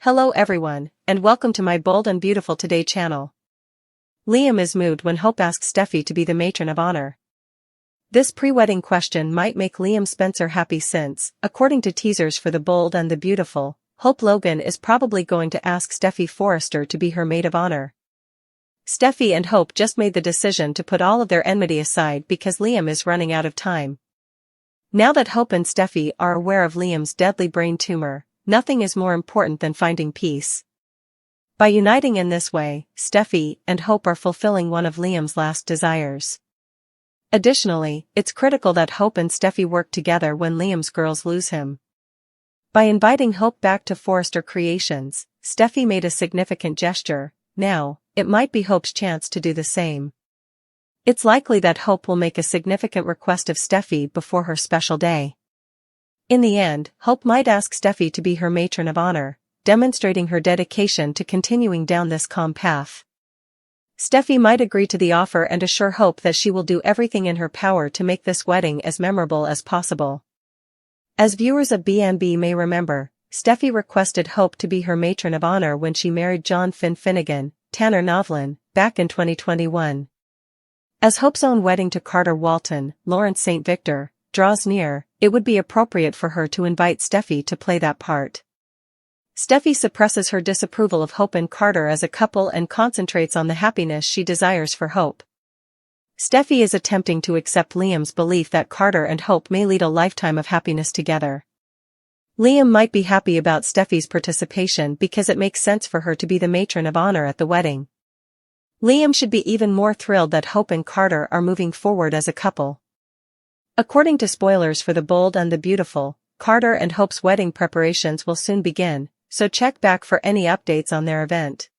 Hello everyone, and welcome to my Bold and Beautiful Today channel. Liam is moved when Hope asks Steffy to be the matron of honor. This pre-wedding question might make Liam Spencer happy since, according to teasers for The Bold and the Beautiful, Hope Logan is probably going to ask Steffy Forrester to be her maid of honor. Steffy and Hope just made the decision to put all of their enmity aside because Liam is running out of time. Now that Hope and Steffy are aware of Liam's deadly brain tumor, nothing is more important than finding peace. By uniting in this way, Steffy and Hope are fulfilling one of Liam's last desires. Additionally, it's critical that Hope and Steffy work together when Liam's girls lose him. By inviting Hope back to Forrester Creations, Steffy made a significant gesture. Now, it might be Hope's chance to do the same. It's likely that Hope will make a significant request of Steffy before her special day. In the end, Hope might ask Steffy to be her matron of honor, demonstrating her dedication to continuing down this calm path. Steffy might agree to the offer and assure Hope that she will do everything in her power to make this wedding as memorable as possible. As viewers of B&B may remember, Steffy requested Hope to be her matron of honor when she married John Finn Finnegan, Tanner Novlin, back in 2021. As Hope's own wedding to Carter Walton, Lawrence St. Victor, draws near, it would be appropriate for her to invite Steffy to play that part. Steffy suppresses her disapproval of Hope and Carter as a couple and concentrates on the happiness she desires for Hope. Steffy is attempting to accept Liam's belief that Carter and Hope may lead a lifetime of happiness together. Liam might be happy about Steffy's participation because it makes sense for her to be the matron of honor at the wedding. Liam should be even more thrilled that Hope and Carter are moving forward as a couple. According to spoilers for The Bold and the Beautiful, Carter and Hope's wedding preparations will soon begin, so check back for any updates on their event.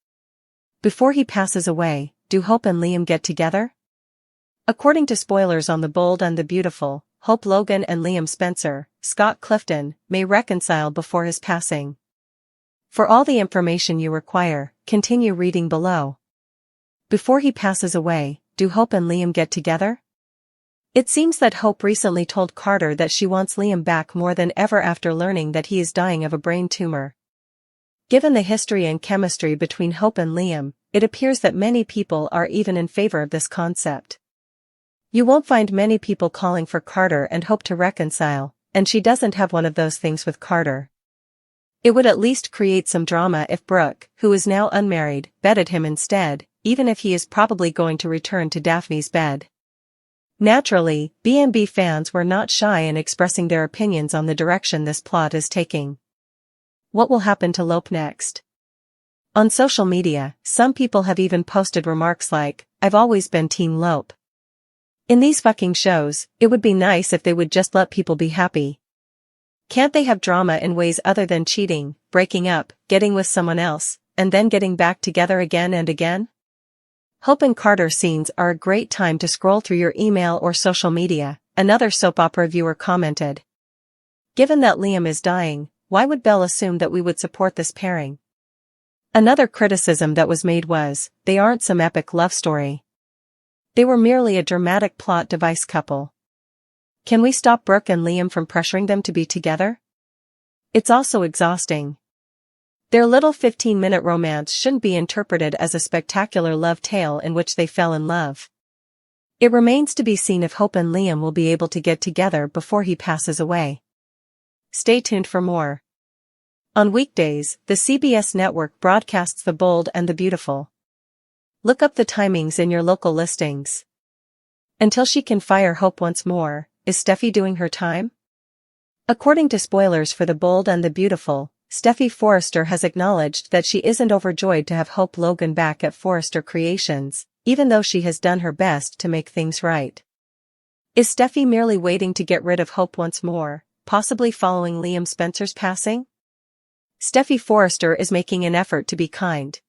Before he passes away, do Hope and Liam get together? According to spoilers on The Bold and the Beautiful, Hope Logan and Liam Spencer, Scott Clifton, may reconcile before his passing. For all the information you require, continue reading below. Before he passes away, do Hope and Liam get together? It seems that Hope recently told Carter that she wants Liam back more than ever after learning that he is dying of a brain tumor. Given the history and chemistry between Hope and Liam, it appears that many people are even in favor of this concept. You won't find many people calling for Carter and Hope to reconcile, and she doesn't have one of those things with Carter. It would at least create some drama if Brooke, who is now unmarried, bedded him instead, even if he is probably going to return to Daphne's bed. Naturally, B&B fans were not shy in expressing their opinions on the direction this plot is taking. What will happen to Lope next? On social media, some people have even posted remarks like, "I've always been Team Lope." In these fucking shows, it would be nice if they would just let people be happy. Can't they have drama in ways other than cheating, breaking up, getting with someone else, and then getting back together again and again? Hope and Carter scenes are a great time to scroll through your email or social media, another soap opera viewer commented. Given that Liam is dying, why would Belle assume that we would support this pairing? Another criticism that was made was, they aren't some epic love story. They were merely a dramatic plot device couple. Can we stop Brooke and Liam from pressuring them to be together? It's also exhausting. Their little 15-minute romance shouldn't be interpreted as a spectacular love tale in which they fell in love. It remains to be seen if Hope and Liam will be able to get together before he passes away. Stay tuned for more. On weekdays, the CBS network broadcasts The Bold and the Beautiful. Look up the timings in your local listings. Until she can fire Hope once more, is Steffy doing her time? According to spoilers for The Bold and the Beautiful, Steffy Forrester has acknowledged that she isn't overjoyed to have Hope Logan back at Forrester Creations, even though she has done her best to make things right. Is Steffy merely waiting to get rid of Hope once more, possibly following Liam Spencer's passing? Steffy Forrester is making an effort to be kind.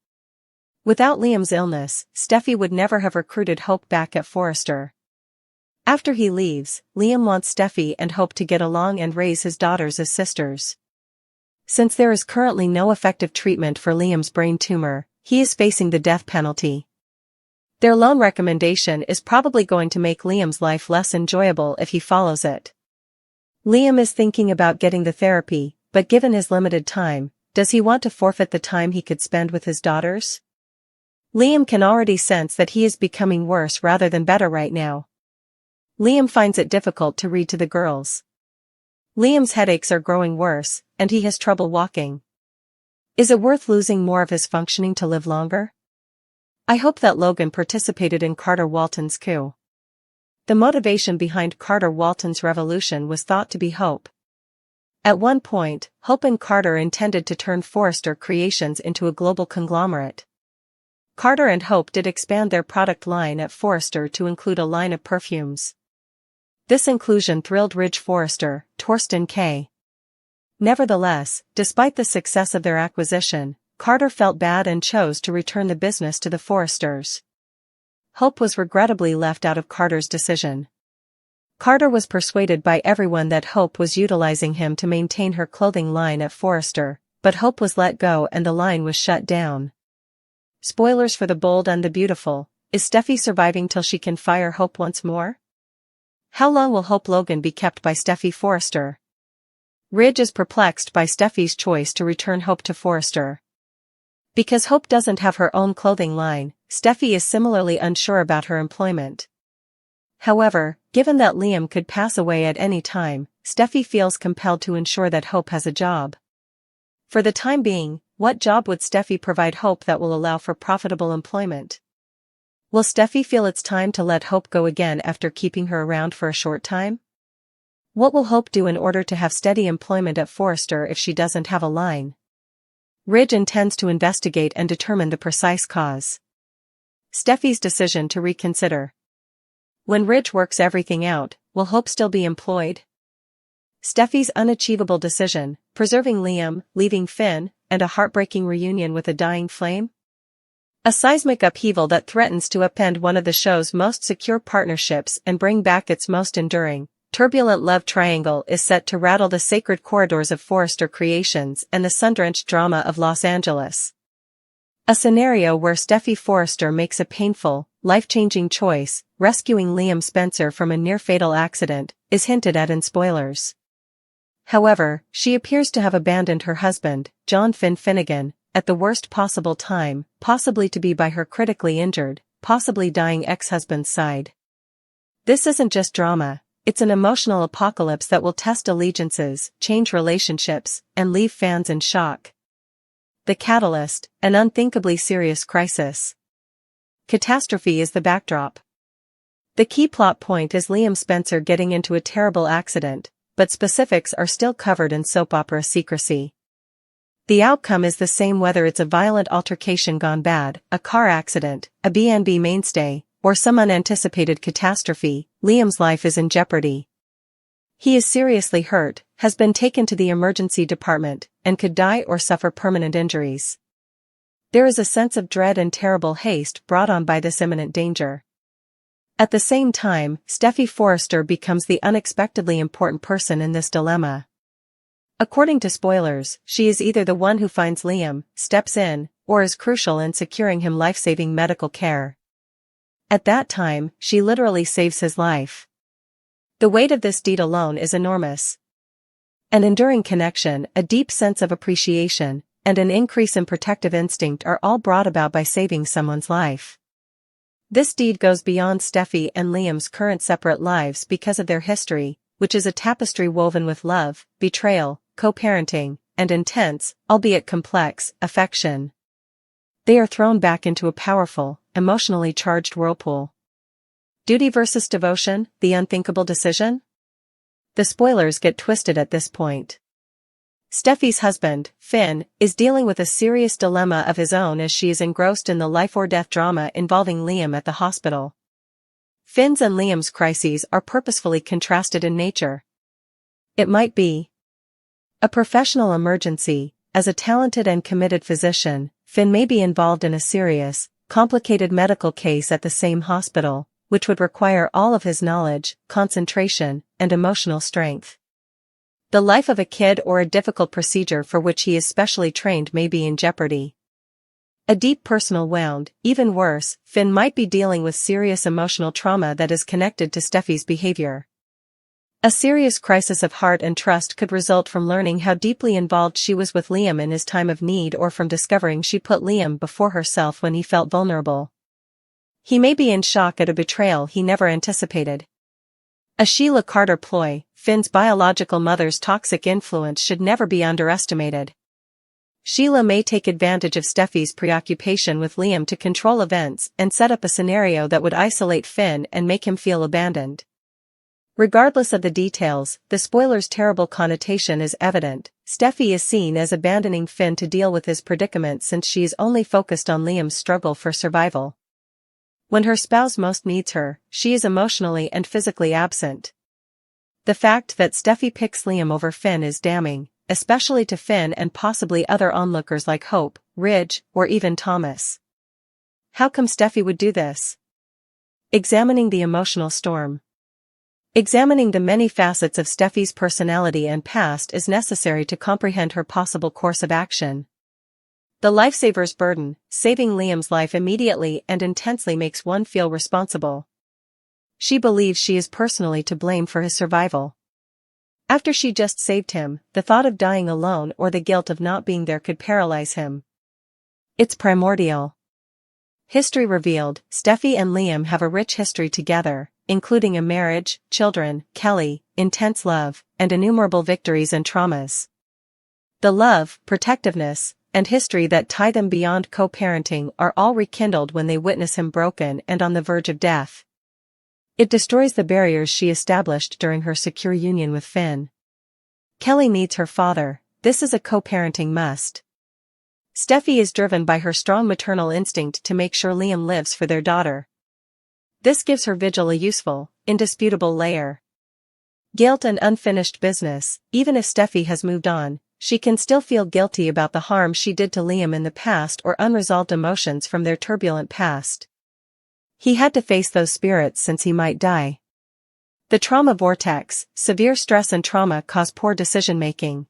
Without Liam's illness, Steffy would never have recruited Hope back at Forrester. After he leaves, Liam wants Steffy and Hope to get along and raise his daughters as sisters. Since there is currently no effective treatment for Liam's brain tumor, he is facing the death penalty. Their loan recommendation is probably going to make Liam's life less enjoyable if he follows it. Liam is thinking about getting the therapy, but given his limited time, Does he want to forfeit the time he could spend with his daughters? Liam can already sense that he is becoming worse rather than better right now. Liam finds it difficult to read to the girls. Liam's headaches are growing worse, and he has trouble walking. Is it worth losing more of his functioning to live longer? I hope that Logan participated in Carter Walton's coup. The motivation behind Carter Walton's revolution was thought to be hope. At one point, Hope and Carter intended to turn Forrester Creations into a global conglomerate. Carter and Hope did expand their product line at Forrester to include a line of perfumes. This inclusion thrilled Ridge Forrester, Torsten K. Nevertheless, despite the success of their acquisition, Carter felt bad and chose to return the business to the Forresters. Hope was regrettably left out of Carter's decision. Carter was persuaded by everyone that Hope was utilizing him to maintain her clothing line at Forrester, but Hope was let go and the line was shut down. Spoilers for The Bold and the Beautiful: is Steffy surviving till she can fire Hope once more? How long will Hope Logan be kept by Steffy Forrester? Ridge is perplexed by Steffy's choice to return Hope to Forrester. Because Hope doesn't have her own clothing line, Steffy is similarly unsure about her employment. However, given that Liam could pass away at any time, Steffy feels compelled to ensure that Hope has a job. For the time being, what job would Steffy provide Hope that will allow for profitable employment? Will Steffy feel it's time to let Hope go again after keeping her around for a short time? What will Hope do in order to have steady employment at Forrester if she doesn't have a line? Ridge intends to investigate and determine the precise cause. Steffy's decision to reconsider. When Ridge works everything out, will Hope still be employed? Steffy's unachievable decision, preserving Liam, leaving Finn, and a heartbreaking reunion with a dying flame? A seismic upheaval that threatens to upend one of the show's most secure partnerships and bring back its most enduring, turbulent love triangle is set to rattle the sacred corridors of Forrester Creations and the sun-drenched drama of Los Angeles. A scenario where Steffy Forrester makes a painful, life-changing choice, rescuing Liam Spencer from a near-fatal accident, is hinted at in spoilers. However, she appears to have abandoned her husband, John Finn Finnegan, at the worst possible time, possibly to be by her critically injured, possibly dying ex-husband's side. This isn't just drama, it's an emotional apocalypse that will test allegiances, change relationships, and leave fans in shock. The catalyst: an unthinkably serious crisis. Catastrophe is the backdrop. The key plot point is Liam Spencer getting into a terrible accident, but specifics are still covered in soap opera secrecy. The outcome is the same whether it's a violent altercation gone bad, a car accident, a B&B mainstay, or some unanticipated catastrophe. Liam's life is in jeopardy. He is seriously hurt, has been taken to the emergency department, and could die or suffer permanent injuries. There is a sense of dread and terrible haste brought on by this imminent danger. At the same time, Steffy Forrester becomes the unexpectedly important person in this dilemma. According to spoilers, she is either the one who finds Liam, steps in, or is crucial in securing him life-saving medical care. At that time, she literally saves his life. The weight of this deed alone is enormous. An enduring connection, a deep sense of appreciation, and an increase in protective instinct are all brought about by saving someone's life. This deed goes beyond Steffy and Liam's current separate lives because of their history, which is a tapestry woven with love, betrayal, co-parenting, and intense, albeit complex, affection. They are thrown back into a powerful, emotionally charged whirlpool. Duty versus devotion, the unthinkable decision? The spoilers get twisted at this point. Steffy's husband, Finn, is dealing with a serious dilemma of his own as she is engrossed in the life-or-death drama involving Liam at the hospital. Finn's and Liam's crises are purposefully contrasted in nature. It might be a professional emergency. As a talented and committed physician, Finn may be involved in a serious, complicated medical case at the same hospital, which would require all of his knowledge, concentration, and emotional strength. The life of a kid or a difficult procedure for which he is specially trained may be in jeopardy. A deep personal wound. Even worse, Finn might be dealing with serious emotional trauma that is connected to Steffy's behavior. A serious crisis of heart and trust could result from learning how deeply involved she was with Liam in his time of need, or from discovering she put Liam before herself when he felt vulnerable. He may be in shock at a betrayal he never anticipated. A Sheila Carter ploy. Finn's biological mother's toxic influence should never be underestimated. Sheila may take advantage of Steffy's preoccupation with Liam to control events and set up a scenario that would isolate Finn and make him feel abandoned. Regardless of the details, the spoiler's terrible connotation is evident. Steffy is seen as abandoning Finn to deal with his predicament, since she is only focused on Liam's struggle for survival. When her spouse most needs her, she is emotionally and physically absent. The fact that Steffy picks Liam over Finn is damning, especially to Finn and possibly other onlookers like Hope, Ridge, or even Thomas. How come Steffy would do this? Examining the emotional storm. Examining the many facets of Steffy's personality and past is necessary to comprehend her possible course of action. The lifesaver's burden. Saving Liam's life immediately and intensely makes one feel responsible. She believes she is personally to blame for his survival. After she just saved him, the thought of dying alone or the guilt of not being there could paralyze him. It's primordial. History revealed. Steffy and Liam have a rich history together, including a marriage, children, Kelly, intense love, and innumerable victories and traumas. The love, protectiveness, and history that tie them beyond co-parenting are all rekindled when they witness him broken and on the verge of death. It destroys the barriers she established during her secure union with Finn. Kelly needs her father. This is a co-parenting must. Steffy is driven by her strong maternal instinct to make sure Liam lives for their daughter. This gives her vigil a useful, indisputable layer. Guilt and unfinished business. Even if Steffy has moved on, she can still feel guilty about the harm she did to Liam in the past or unresolved emotions from their turbulent past. He had to face those spirits since he might die. The trauma vortex. Severe stress and trauma cause poor decision-making.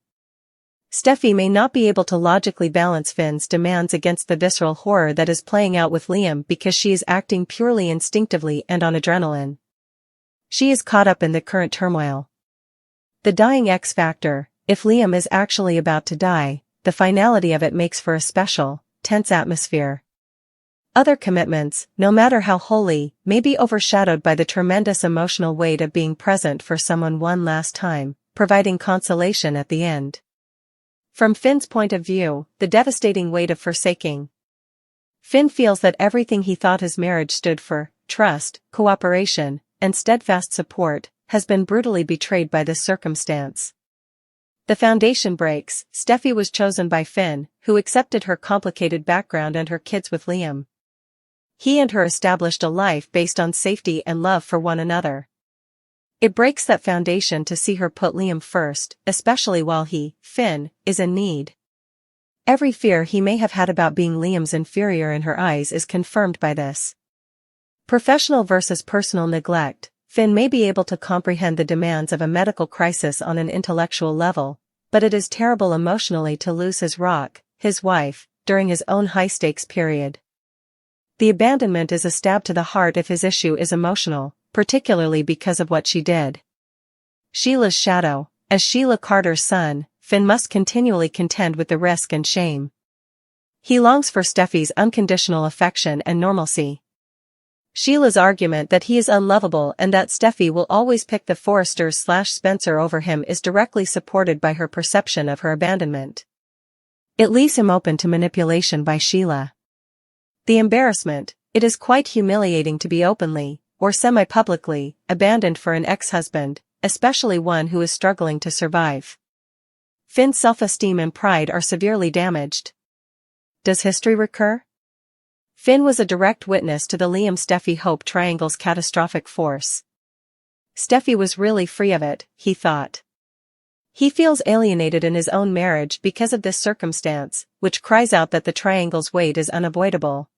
Steffy may not be able to logically balance Finn's demands against the visceral horror that is playing out with Liam because she is acting purely instinctively and on adrenaline. She is caught up in the current turmoil. The dying X factor. If Liam is actually about to die, the finality of it makes for a special, tense atmosphere. Other commitments, no matter how holy, may be overshadowed by the tremendous emotional weight of being present for someone one last time, providing consolation at the end. From Finn's point of view, the devastating weight of forsaking. Finn feels that everything he thought his marriage stood for, trust, cooperation, and steadfast support, has been brutally betrayed by this circumstance. The foundation breaks. Steffy was chosen by Finn, who accepted her complicated background and her kids with Liam. He and her established a life based on safety and love for one another. It breaks that foundation to see her put Liam first, especially while he, Finn, is in need. Every fear he may have had about being Liam's inferior in her eyes is confirmed by this. Professional versus personal neglect. Finn may be able to comprehend the demands of a medical crisis on an intellectual level, but it is terrible emotionally to lose his rock, his wife, during his own high-stakes period. The abandonment is a stab to the heart if his issue is emotional, particularly because of what she did. Sheila's shadow. As Sheila Carter's son, Finn must continually contend with the risk and shame. He longs for Steffy's unconditional affection and normalcy. Sheila's argument that he is unlovable and that Steffy will always pick the Forresters/Spencer over him is directly supported by her perception of her abandonment. It leaves him open to manipulation by Sheila. The embarrassment. It is quite humiliating to be openly, or semi-publicly, abandoned for an ex-husband, especially one who is struggling to survive. Finn's self-esteem and pride are severely damaged. Does history recur? Finn was a direct witness to the Liam-Steffy-Hope triangle's catastrophic force. Steffy was really free of it, he thought. He feels alienated in his own marriage because of this circumstance, which cries out that the triangle's weight is unavoidable.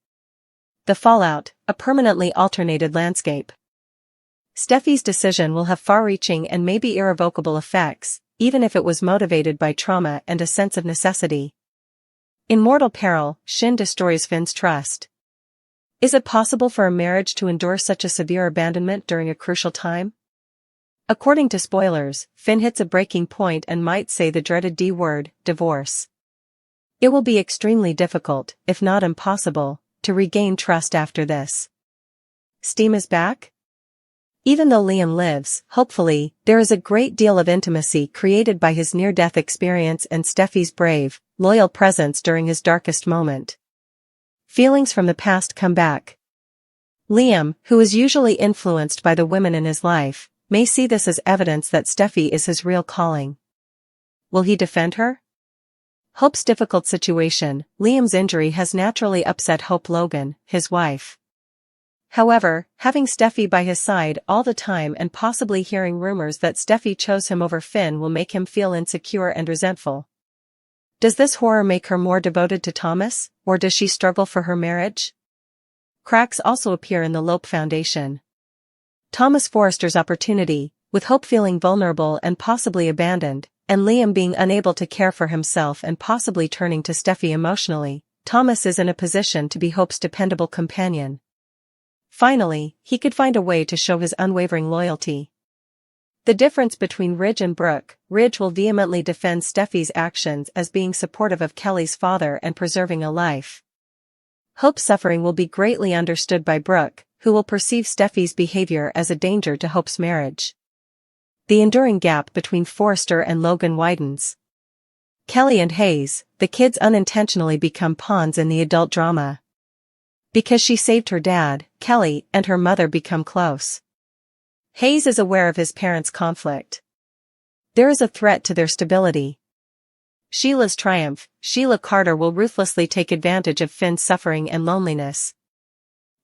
The fallout, a permanently alternated landscape. Steffy's decision will have far-reaching and maybe irrevocable effects, even if it was motivated by trauma and a sense of necessity. In mortal peril, Shin destroys Finn's trust. Is it possible for a marriage to endure such a severe abandonment during a crucial time? According to spoilers, Finn hits a breaking point and might say the dreaded D word, divorce. It will be extremely difficult, if not impossible, to regain trust after this. Steam is back? Even though Liam lives, hopefully, there is a great deal of intimacy created by his near-death experience and Steffy's brave, loyal presence during his darkest moment. Feelings from the past come back. Liam, who is usually influenced by the women in his life, may see this as evidence that Steffy is his real calling. Will he defend her? Hope's difficult situation. Liam's injury has naturally upset Hope Logan, his wife. However, having Steffy by his side all the time and possibly hearing rumors that Steffy chose him over Finn will make him feel insecure and resentful. Does this horror make her more devoted to Thomas, or does she struggle for her marriage? Cracks also appear in the Lope Foundation. Thomas Forrester's opportunity, with Hope feeling vulnerable and possibly abandoned, and Liam being unable to care for himself and possibly turning to Steffy emotionally, Thomas is in a position to be Hope's dependable companion. Finally, he could find a way to show his unwavering loyalty. The difference between Ridge and Brooke. Ridge will vehemently defend Steffy's actions as being supportive of Kelly's father and preserving a life. Hope's suffering will be greatly understood by Brooke, who will perceive Steffy's behavior as a danger to Hope's marriage. The enduring gap between Forrester and Logan widens. Kelly and Hayes, the kids unintentionally become pawns in the adult drama. Because she saved her dad, Kelly and her mother become close. Hayes is aware of his parents' conflict. There is a threat to their stability. Sheila's triumph. Sheila Carter will ruthlessly take advantage of Finn's suffering and loneliness.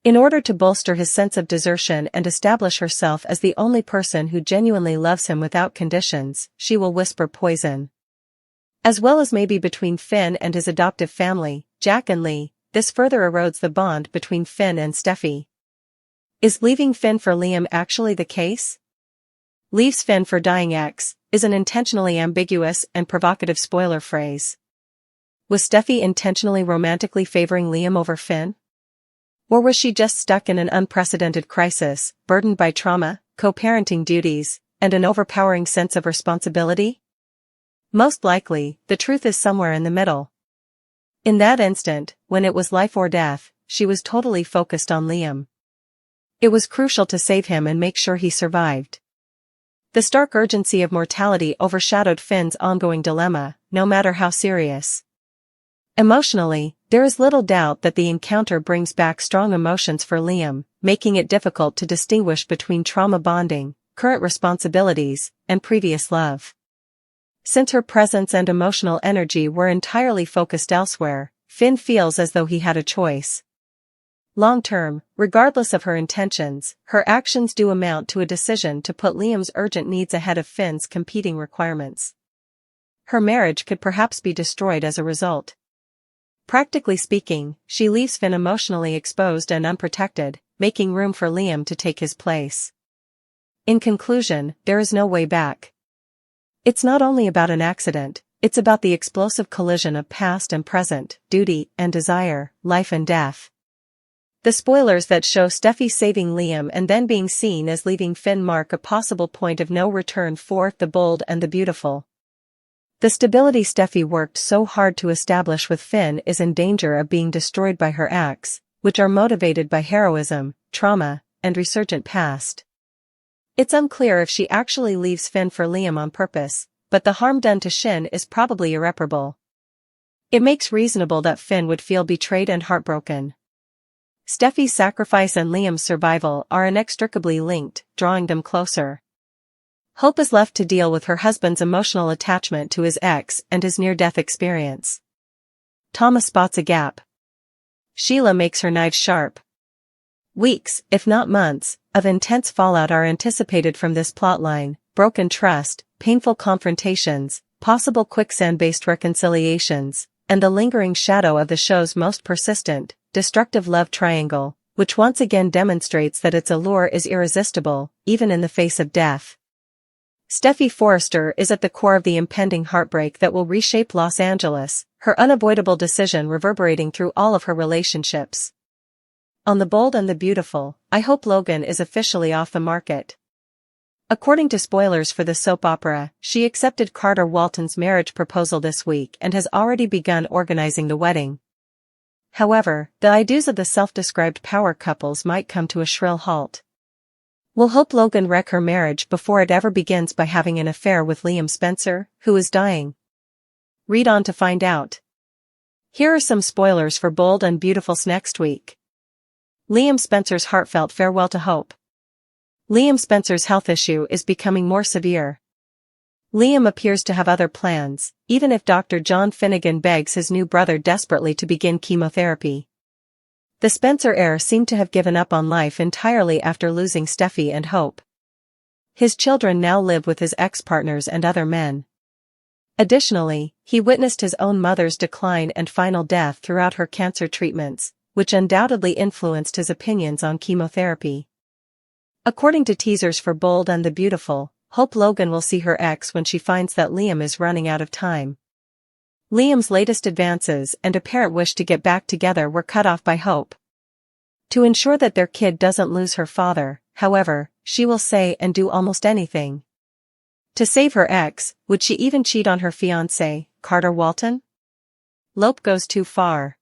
In order to bolster his sense of desertion and establish herself as the only person who genuinely loves him without conditions, she will whisper poison. As well as maybe between Finn and his adoptive family, Jack and Lee, this further erodes the bond between Finn and Steffy. Is leaving Finn for Liam actually the case? Leaves Finn for dying ex, is an intentionally ambiguous and provocative spoiler phrase. Was Steffy intentionally romantically favoring Liam over Finn? Or was she just stuck in an unprecedented crisis, burdened by trauma, co-parenting duties, and an overpowering sense of responsibility? Most likely, the truth is somewhere in the middle. In that instant, when it was life or death, she was totally focused on Liam. It was crucial to save him and make sure he survived. The stark urgency of mortality overshadowed Finn's ongoing dilemma, no matter how serious. Emotionally, there is little doubt that the encounter brings back strong emotions for Liam, making it difficult to distinguish between trauma bonding, current responsibilities, and previous love. Since her presence and emotional energy were entirely focused elsewhere, Finn feels as though he had a choice. Long-term, regardless of her intentions, her actions do amount to a decision to put Liam's urgent needs ahead of Finn's competing requirements. Her marriage could perhaps be destroyed as a result. Practically speaking, she leaves Finn emotionally exposed and unprotected, making room for Liam to take his place. In conclusion, there is no way back. It's not only about an accident, it's about the explosive collision of past and present, duty and desire, life and death. The spoilers that show Steffy saving Liam and then being seen as leaving Finn mark a possible point of no return for the bold and the beautiful. The stability Steffy worked so hard to establish with Finn is in danger of being destroyed by her acts, which are motivated by heroism, trauma, and resurgent past. It's unclear if she actually leaves Finn for Liam on purpose, but the harm done to Shin is probably irreparable. It makes reasonable that Finn would feel betrayed and heartbroken. Steffy's sacrifice and Liam's survival are inextricably linked, drawing them closer. Hope is left to deal with her husband's emotional attachment to his ex and his near-death experience. Thomas spots a gap. Sheila makes her knives sharp. Weeks, if not months, of intense fallout are anticipated from this plotline: broken trust, painful confrontations, possible quicksand-based reconciliations, and the lingering shadow of the show's most persistent, destructive love triangle, which once again demonstrates that its allure is irresistible, even in the face of death. Steffy Forrester is at the core of the impending heartbreak that will reshape Los Angeles, her unavoidable decision reverberating through all of her relationships. On The Bold and the Beautiful, I hope Logan is officially off the market. According to spoilers for the soap opera, she accepted Carter Walton's marriage proposal this week and has already begun organizing the wedding. However, the I-dos of the self-described power couples might come to a shrill halt. Will Hope Logan wreck her marriage before it ever begins by having an affair with Liam Spencer, who is dying? Read on to find out. Here are some spoilers for Bold and Beautiful's next week. Liam Spencer's heartfelt farewell to Hope. Liam Spencer's health issue is becoming more severe. Liam appears to have other plans, even if Dr. John Finnegan begs his new brother desperately to begin chemotherapy. The Spencer heir seemed to have given up on life entirely after losing Steffy and Hope. His children now live with his ex-partners and other men. Additionally, he witnessed his own mother's decline and final death throughout her cancer treatments, which undoubtedly influenced his opinions on chemotherapy. According to teasers for Bold and the Beautiful, Hope Logan will see her ex when she finds that Liam is running out of time. Liam's latest advances and apparent wish to get back together were cut off by Hope. To ensure that their kid doesn't lose her father, however, she will say and do almost anything. To save her ex, would she even cheat on her fiancé, Carter Walton? Lope goes too far.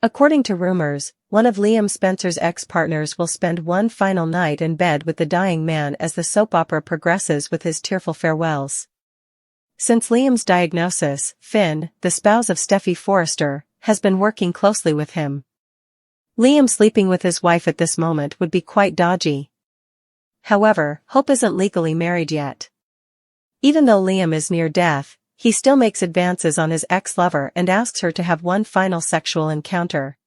According to rumors, one of Liam Spencer's ex-partners will spend one final night in bed with the dying man as the soap opera progresses with his tearful farewells. Since Liam's diagnosis, Finn, the spouse of Steffy Forrester, has been working closely with him. Liam sleeping with his wife at this moment would be quite dodgy. However, Hope isn't legally married yet. Even though Liam is near death, he still makes advances on his ex-lover and asks her to have one final sexual encounter.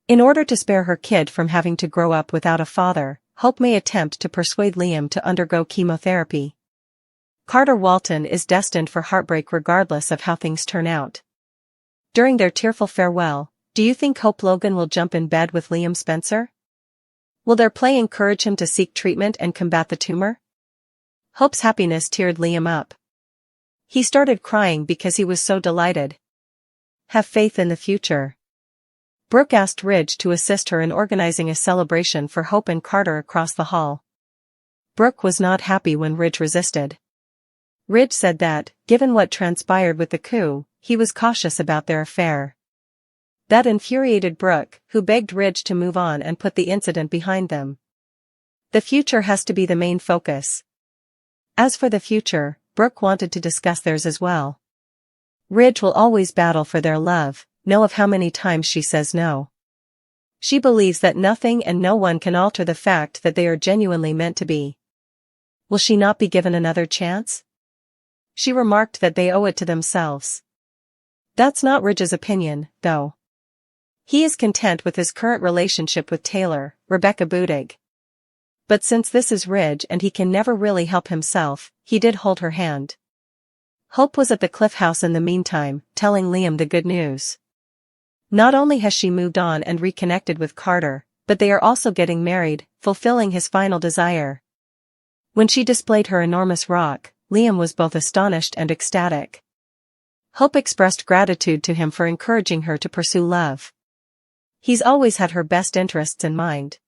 In order to spare her kid from having to grow up without a father, Hope may attempt to persuade Liam to undergo chemotherapy. Carter Walton is destined for heartbreak regardless of how things turn out. During their tearful farewell, do you think Hope Logan will jump in bed with Liam Spencer? Will their play encourage him to seek treatment and combat the tumor? Hope's happiness teared Liam up. He started crying because he was so delighted. Have faith in the future. Brooke asked Ridge to assist her in organizing a celebration for Hope and Carter across the hall. Brooke was not happy when Ridge resisted. Ridge said that, given what transpired with the coup, he was cautious about their affair. That infuriated Brooke, who begged Ridge to move on and put the incident behind them. The future has to be the main focus. As for the future, Brooke wanted to discuss theirs as well. Ridge will always battle for their love, know of how many times she says no. She believes that nothing and no one can alter the fact that they are genuinely meant to be. Will she not be given another chance? She remarked that they owe it to themselves. That's not Ridge's opinion, though. He is content with his current relationship with Taylor, Rebecca Budig. But since this is Ridge and he can never really help himself, he did hold her hand. Hope was at the Cliff House in the meantime, telling Liam the good news. Not only has she moved on and reconnected with Carter, but they are also getting married, fulfilling his final desire. When she displayed her enormous rock, Liam was both astonished and ecstatic. Hope expressed gratitude to him for encouraging her to pursue love. He's always had her best interests in mind.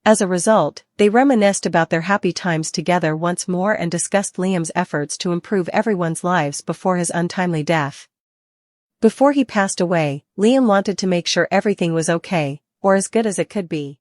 As a result, they reminisced about their happy times together once more and discussed Liam's efforts to improve everyone's lives before his untimely death. Before he passed away, Liam wanted to make sure everything was okay, or as good as it could be.